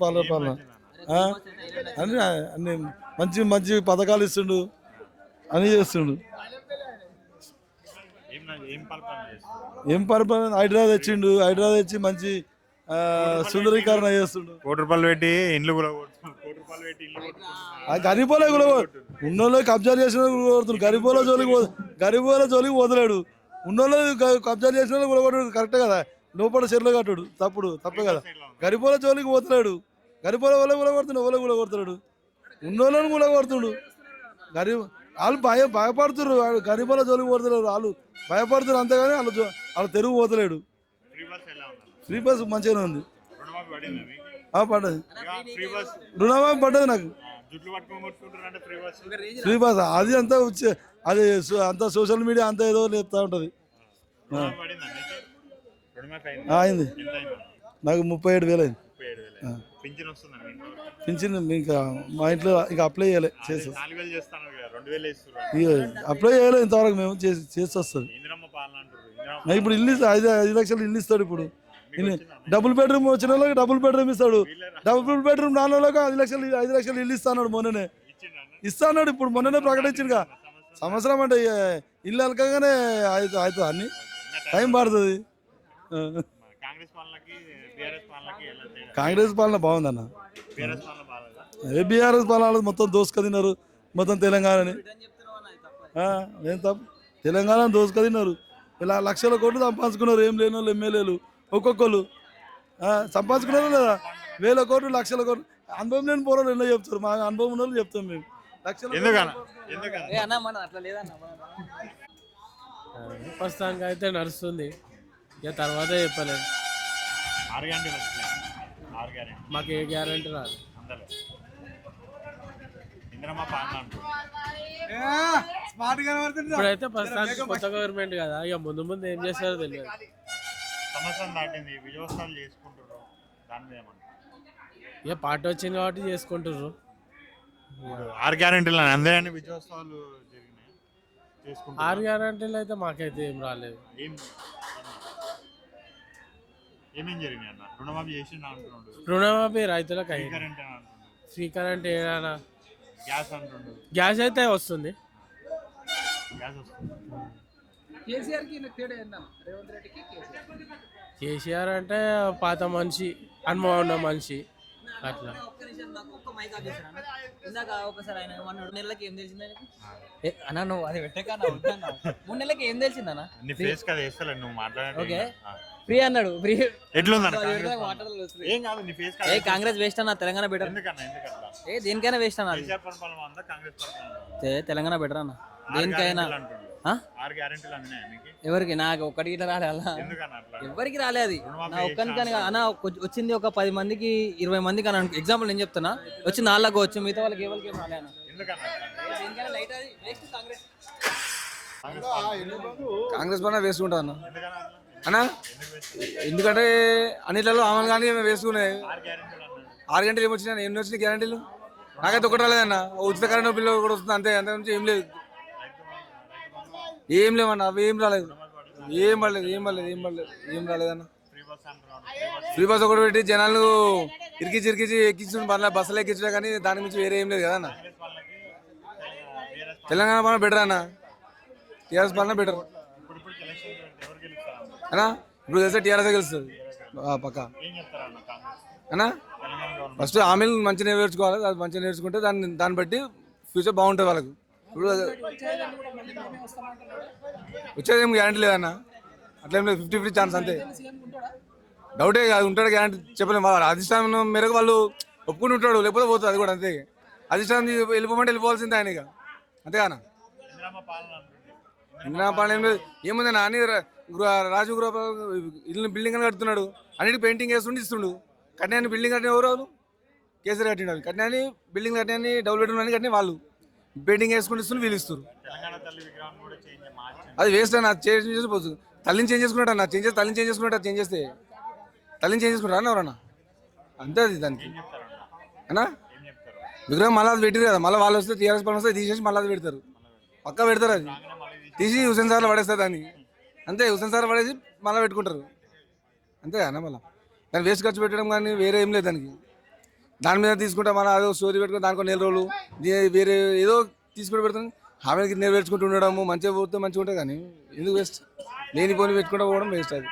పాలన అన్ని అన్ని మంచి మంచి పథకాలు ఇస్తుండు అని చేస్తుండు. ఏం పరిపాలన హైదరాబాద్ తెచ్చిండు, హైదరాబాద్ తెచ్చి మంచి సుందరీకరణ చేస్తుండు. ₹1 పెట్టి ఇండ్లు కూడా గరీబోలే కూడా ఉన్నోళ్ళు కబ్జా చేసిన కొడుతుంది. గరీబోల జోలికి వదలాడు. ఉన్నోళ్ళు కబ్జా చేసిన కూడా కొట్టాడు. కరెక్టే కదా, లోపల చెర్లు కట్టాడు. తప్పే కదా. గరీబోల జోలికి పోతున్నాడు. గరీబోల కూడా కొడుతున్నాడు, కూడా కొడుతున్నాడు. ఉన్నోళ్ళని కూడా కొడుతుండు. వాళ్ళు భయపడుతున్నారు. గరీబోల జోలికి పోతున్నాడు. వాళ్ళు భయపడుతున్నారు అంతేగాని వాళ్ళు తెరుగు పోతలేడు. ఫ్రీ బస్ మంచిగానే ఉంది. పడ్డది రుణమాఫీ పడ్డది నాకు. ఫ్రీ బస్ అది అంతా అది అంతా సోషల్ మీడియా అంతా ఏదో చెప్తా ఉంటది. అయింది నాకు 37,000 అయింది. పింఛన్ ఇంకా మా ఇంట్లో ఇంకా అప్లై చేయలే. అప్లై చేయలేదు ఇంతవరకు. మేము చేసి వస్తుంది. ఇప్పుడు ఇల్లు 5 లక్షలు ఇల్లు ఇస్తాడు. ఇప్పుడు డబుల్ బెడ్రూమ్ వచ్చిన వాళ్ళకి డబుల్ బెడ్రూమ్ ఇస్తాడు. డబుల్ బెడ్రూమ్ రాని వాళ్ళకి 5 లక్షలు ఇల్లు ఇస్తాడు. మొన్ననే ఇస్తాడు. ఇప్పుడు మొన్ననే ప్రకటించిందిగా. సంవత్సరం అంటే ఇల్లు అలకగానే అవుతుంది. అన్ని టైం పడుతుంది. కాంగ్రెస్ పాలన బాగుందన్న. అదే బీఆర్ఎస్ పాలన మొత్తం దోసుక తిన్నారు మొత్తం తెలంగాణని. ఏం తప్ప తెలంగాణ దోసుక తిన్నారు. ఇలా లక్షల కోట్లు సంపాదించుకున్నారు. ఏం లేని వాళ్ళు ఎమ్మెల్యేలు ఒక్కొక్కరు సంపాదించుకున్నారు లేదా 1,000 కోట్లు 1,00,000 కోట్లు. అనుభవం లేని పోరాలు ఎన్నో చెప్తారు. మా అనుభవం ఉన్న వాళ్ళు చెప్తాం మేము. ప్రస్తుతానికి అయితే నడుస్తుంది. ఇక తర్వాత చెప్పలేము. మాకు ఏ గ్యారంటీ రాదు. ఇప్పుడైతే ప్రస్తుతానికి కొత్త గవర్నమెంట్ కదా, ఇక ముందు ముందు ఏం చేస్తారో తెలియదు. ఇక పార్టీ వచ్చింది కాబట్టి చేసుకుంటారు. 6 గ్యారెంటీలు 6 గ్యారెంటీలు అయితే మాకైతే ఏం రాలేదు. రుణమాఫీ రైతులకు అయింది. ఫ్రీ కరెంట్ ఏదైనా గ్యాస్ అయితే వస్తుంది. కేసీఆర్ అంటే పాత మనిషి, అనుభవం ఉన్న మనిషి. అట్లా అన్నా నువ్వు అది పెట్టకన్నా 3 నెలలకి ఏం తెలిసిందన్నా? ఫ్రీ అన్నాడు. ఫ్రీ కాంగ్రెస్ వేస్ట్ అన్న, తెలంగాణ బెటర్. దేనికైనా వేస్ట్ అన్న, తెలంగాణ బెటర్ అన్న దేనికైనా. ఎవరికి? నాకు ఒక్కడికి ఇట్లా రాలే. అలా ఎవరికి రాలే. అది నా ఒక్కరికని అన్న వచ్చింది. ఒక 10 మందికి 20 మందికి అని ఎగ్జాంపుల్ నేను చెప్తున్నా. వచ్చి 4 వచ్చు, మిగతా వాళ్ళకి ఎవరికి ఏం రాలే అన్న. కాంగ్రెస్ పైన వేసుకుంటా అన్న అన్నా. ఎందుకంటే అన్నిట్లలో ఆమెను కానీ మేము వేసుకున్నాయి. 6 గంటలు ఏమొచ్చినా ఎన్ని వచ్చినాయి గ్యారంటీలు? నాకైతే ఒకటి రాలేదన్న. ఉచిత కరెంట్ బిల్లు కూడా వస్తుంది అంతే. అంతకుమించి ఏం లేదు. ఏం లేవన్నా. అవి ఏం రాలేదు. ఏం రాలేదన్న. ఫ్రీ బస్ ఒకటి పెట్టి జనాలు ఇరికించి ఎక్కించు బస్సులు ఎక్కించడం కానీ దాని నుంచి వేరే ఏం లేదు కదా అన్న. తెలంగాణ పాలన బెటర్ అన్న. టీఆర్ఎస్ పాలన బెటర్ అన్నా. ఇప్పుడు తెలిస్తే టీఆర్ఎస్ గెలుస్తుంది పక్క అన్నా. ఫస్ట్ హామీలు మంచిగా నేర్చుకోవాలి. అది మంచిగా నేర్చుకుంటే దాన్ని బట్టి ఫ్యూచర్ బాగుంటుంది వాళ్ళకు. ఇప్పుడు వచ్చేది ఏం గ్యారంటీ లేదన్న. అట్లా ఏం లేదు. 50-50 ఛాన్స్ అంతే. డౌటే కాదు. ఉంటాడు గ్యారంటీ చెప్పలేము. వాళ్ళ అధిష్టానం మేరకు వాళ్ళు ఒప్పుకుంటూ ఉంటాడు, లేకపోతే పోతుంది. అది కూడా అంతే. అధిష్టానం వెళ్ళిపోమంటే వెళ్ళిపోవాల్సిందే ఆయన. ఇక అంతేగానా. ఇందిరా పాలన ఏం లేదు. ఏముందన్నా అని రాజు ఇల్లు బిల్డింగ్ అని కడుతున్నాడు. అన్నిటికీ పెయింటింగ్ వేస్తుండి ఇస్తుండు. కట్నాన్ని బిల్డింగ్ కట్టిన ఎవరు? వాళ్ళు కేసీఆర్ కట్టినాడు. కట్నాన్ని బిల్డింగ్ కట్టినాన్ని డబుల్ బెడ్రూమ్ అని కట్టిన వాళ్ళు పెయింటింగ్ వేసుకుని ఇస్తుండు, వీళ్ళు ఇస్తారు. అది వేస్ట్ అన్న. చేంజ్ చేసిపోతుంది. తల్లిని చేంజ్ చేసుకున్నట్టు అన్న. తల్లిని చేంజ్ చేసుకున్నట్టు చేంజ్ చేస్తే తల్లిని చేంజ్ చేసుకుంటారు అన్న ఎవరన్నా. అంతే అది దానికి అన్నా. విగ్రహం మళ్ళీ అది పెట్టారు కదా. మళ్ళీ వాళ్ళు వస్తే టీఆర్ఎస్ పని వస్తే తీసేసి మళ్ళీ అది పెడతారు. పక్కా పెడతారు. అది తీసి హుసేన్ సార్లో పడేస్తారు దాన్ని. అంతే. హుసేన్ సార్ పడేసి మళ్ళీ పెట్టుకుంటారు. అంతే అన్న. మళ్ళీ దాన్ని వేస్ట్ ఖర్చు పెట్టడం కానీ వేరే ఏం లేదు దానికి. దాని మీద తీసుకుంటా మన అదో స్టోరీ పెట్టుకుని దానికో నెల రోజులు వేరే ఏదో తీసుకుని పెడతాం ఆమెకి నెరవేర్చుకుంటూ ఉండడము మంచిగా పోతే మంచిగా ఉంటుంది కానీ ఎందుకు వేస్ట్ లేని పోని పెట్టుకుంటూ పోవడం వేస్ట్ అది